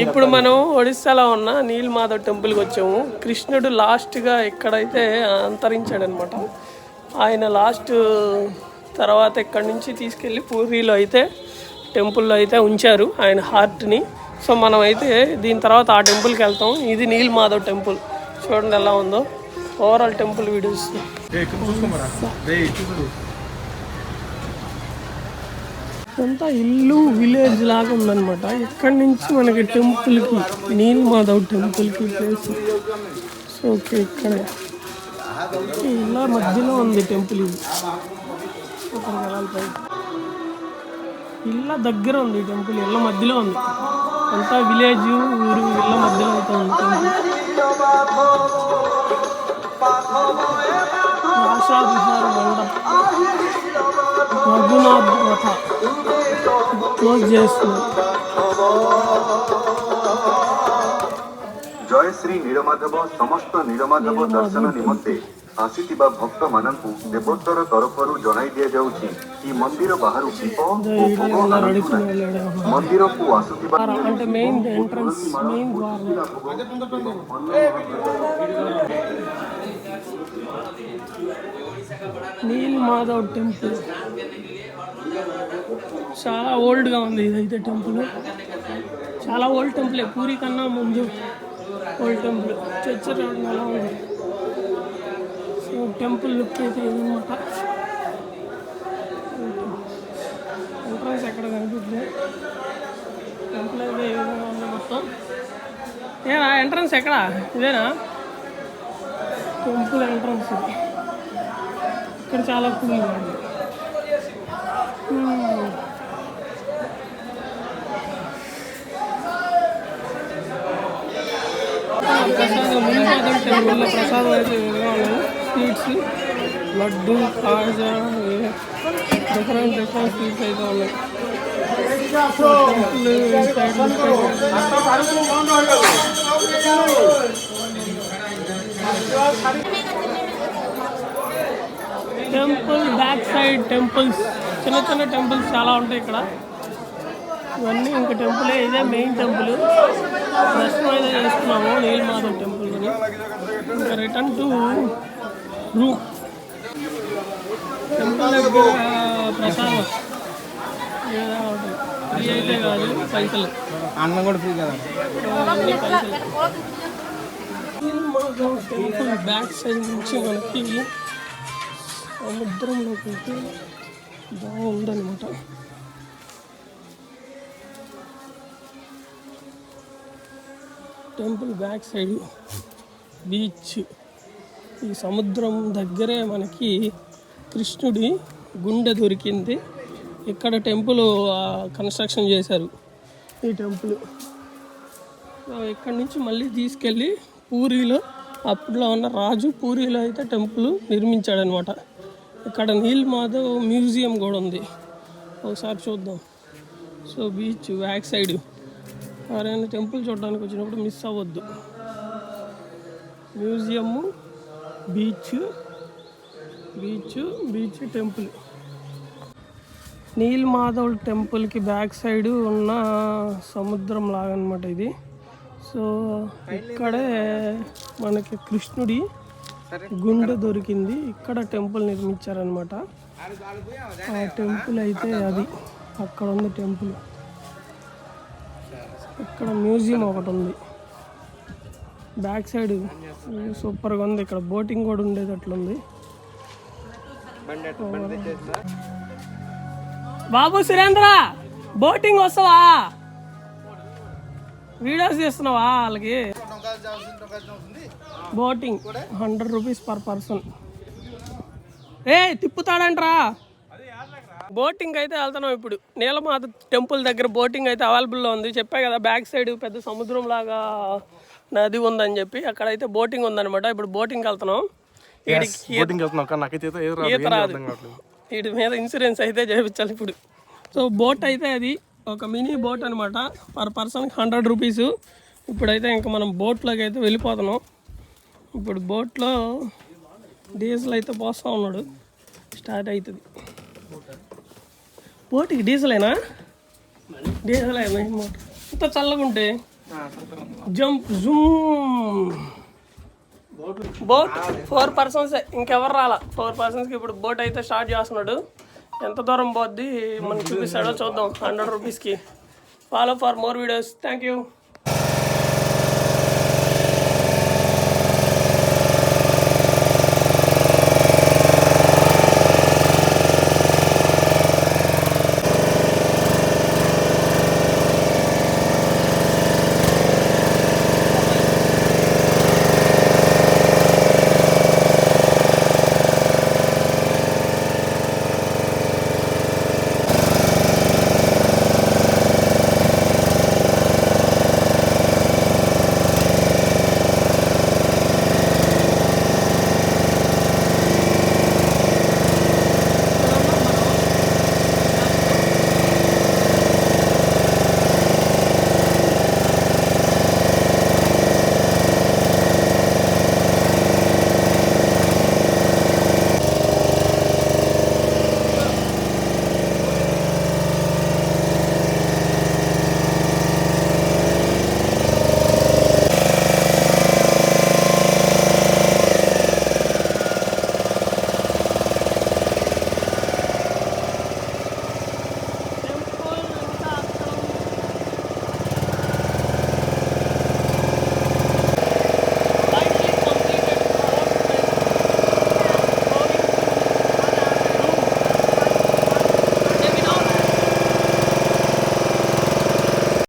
ఇప్పుడు మనం ఒడిస్సాలో ఉన్న నీలమాధవ్ టెంపుల్కి వచ్చాము. కృష్ణుడు లాస్ట్గా ఎక్కడైతే అంతరించాడు అనమాట. ఆయన లాస్ట్ తర్వాత ఇక్కడి నుంచి తీసుకెళ్ళి పూరిలో అయితే టెంపుల్లో అయితే ఉంచారు ఆయన హార్ట్ని. సో మనం అయితే దీని తర్వాత ఆ టెంపుల్కి వెళ్తాం. ఇది నీలమాధవ్ టెంపుల్, చూడండి ఎలా ఉందో. ఓవరాల్ టెంపుల్ వీడియోస్ అంతా ఇల్లు విలేజ్ లాగా ఉందన్నమాట. ఇక్కడి నుంచి మనకి టెంపుల్కి, నీలమాధవ్ టెంపుల్కి ప్లేస్. సో ఓకే, ఇక్కడే ఇలా మధ్యలో ఉంది టెంపుల్. ఇది అక్కడికి వెళ్ళాలి పై. ఇళ్ళ దగ్గర ఉంది టెంపుల్, ఇళ్ళ మధ్యలో ఉంది. అంతా విలేజ్ ఊరు ఇళ్ళ మధ్యలో అయితే ఉంది టెంపుల్. ఆశా విహార మండపం రఘునాథ్ రథ క్లోజ్ చేస్తుంది. जय श्री नीलमाधव समस्त नीलमाधव दर्शन निमंते आसीथिबा भक्त मानकु देवोत्तर तरफरु जणाई दिया जाउछि कि मंदिर बाहर दीप मंदिर को आसुथिबा అంటే మెయిన్ ఎంట్రన్స్, మెయిన్ ద్వారం. నీలమాధవ్ టెంపుల్ చాలా ఓల్డ్గా ఉంది. ఇదైతే టెంపుల్ చాలా ఓల్డ్ టెంపుల్, పూరి కన్నా ముందు ఓల్డ్ టెంపుల్. చర్చ ఎలా ఉంది. సో టెంపుల్ లుక్ అయితే ఇదన్నమాట. ఎంట్రన్స్ ఎక్కడ కనిపిస్తుంది. టెంపుల్ అయితే ఏ విధంగా ఉంది మొత్తం. ఏనా ఎంట్రన్స్ ఎక్కడ? ఇదేనా టెంపుల్ ఎంట్రన్స్? ఇక్కడ చాలా కూల్గా ఉంది. ప్రసాదం నీలమాధవ్ టెంపుల్లో ప్రసాదం అయితే విధంగా ఉన్నాయి. స్వీట్స్, లడ్డు, కాజా, డిఫరెంట్ డిఫరెంట్ స్వీట్స్ అయితే ఉన్నాయి. టెంపుల్ బ్యాక్ సైడ్ టెంపుల్స్, చిన్న చిన్న టెంపుల్స్ చాలా ఉంటాయి ఇక్కడ. ఇవన్నీ ఇంకా టెంపులే. ఇదే మెయిన్ టెంపుల్. దర్శనం అయితే చేస్తున్నాము నీలమాధవ్ టెంపుల్ని. ఇంకా రిటర్న్ టు రూమ్. టెంపుల్ దగ్గర ప్రసాదం ఏదైనా ఉంటుంది. ఫ్రీ అయితే కాదు, పైసలు. అన్నం కూడా ఫ్రీ కదా. నీలమాధవ్ టెంపుల్ బ్యాక్ సైడ్ నుంచి మనకి సముద్రంలోకి వెళ్తే బాగుందన్నమాట. Temple back side beach. ఈ సముద్రం దగ్గరే మనకి కృష్ణుడి గుండె దొరికింది. ఇక్కడ టెంపుల్ కన్స్ట్రక్షన్ చేశారు ఈ టెంపుల్. ఇక్కడి నుంచి మళ్ళీ తీసుకెళ్ళి పూరిలో, అప్పట్లో ఉన్న రాజు పూరిలో అయితే టెంపుల్ నిర్మించాడనమాట. ఇక్కడ నీలమాధవ్ మ్యూజియం కూడా ఉంది, ఒకసారి చూద్దాం. సో బీచ్ బ్యాక్ సైడ్ ఎవరైనా టెంపుల్ చూడడానికి వచ్చినప్పుడు మిస్ అవ్వద్దు. Museum, beach, beach, beach, temple. Neelamadhav టెంపుల్కి బ్యాక్ సైడ్ ఉన్న సముద్రం లాగా అనమాట ఇది. సో ఇక్కడే మనకి కృష్ణుడి గుండె దొరికింది. ఇక్కడ టెంపుల్ నిర్మించారనమాట. ఆ టెంపుల్ అయితే అది అక్కడ ఉంది టెంపుల్. ఇక్కడ మ్యూజియం ఒకటి ఉంది బ్యాక్ సైడ్. సూపర్గా ఉంది. ఇక్కడ బోటింగ్ కూడా ఉండేది అట్లుంది. బాబు సురేంద్ర, బోటింగ్ వస్తావా? వీడియోస్ చేస్తున్నావా? వాళ్ళకి బోటింగ్ 100 రూపీస్ పర్ పర్సన్. తిప్పుతాడంట్రా. బోటింగ్ అయితే వెళ్తున్నాం ఇప్పుడు. నీలమాధవ్ టెంపుల్ దగ్గర బోటింగ్ అయితే అవైలబుల్లో ఉంది. చెప్పా కదా బ్యాక్ సైడ్ పెద్ద సముద్రం లాగా నది ఉందని చెప్పి. అక్కడైతే బోటింగ్ ఉందన్నమాట. ఇప్పుడు బోటింగ్కి వెళ్తున్నాం. ఈత రాదు. వీటి మీద ఇన్సూరెన్స్ అయితే చేయించాలి ఇప్పుడు. సో బోట్ అయితే అది ఒక మినీ బోట్ అనమాట. పర్ పర్సన్కి 100 రూపీస్. ఇప్పుడైతే ఇంకా మనం బోట్లోకి అయితే వెళ్ళిపోతున్నాం. ఇప్పుడు బోట్లో డీజిల్ అయితే పోస్తూ ఉన్నాడు. స్టార్ట్ అవుతుంది. బోట్కి డీజిలేనా? డీజిల్ ఇంత చల్లగా ఉంటే జంప్ జూమ్ బోట్ 4 persons, ఇంకెవరు రాలా. 4 personsకి ఇప్పుడు బోట్ అయితే స్టార్ట్ చేస్తున్నాడు. ఎంత దూరం పోద్ది మనకు చూపిస్తాడో చూద్దాం. 100 రూపీస్కి. Follow for more videos. Thank you.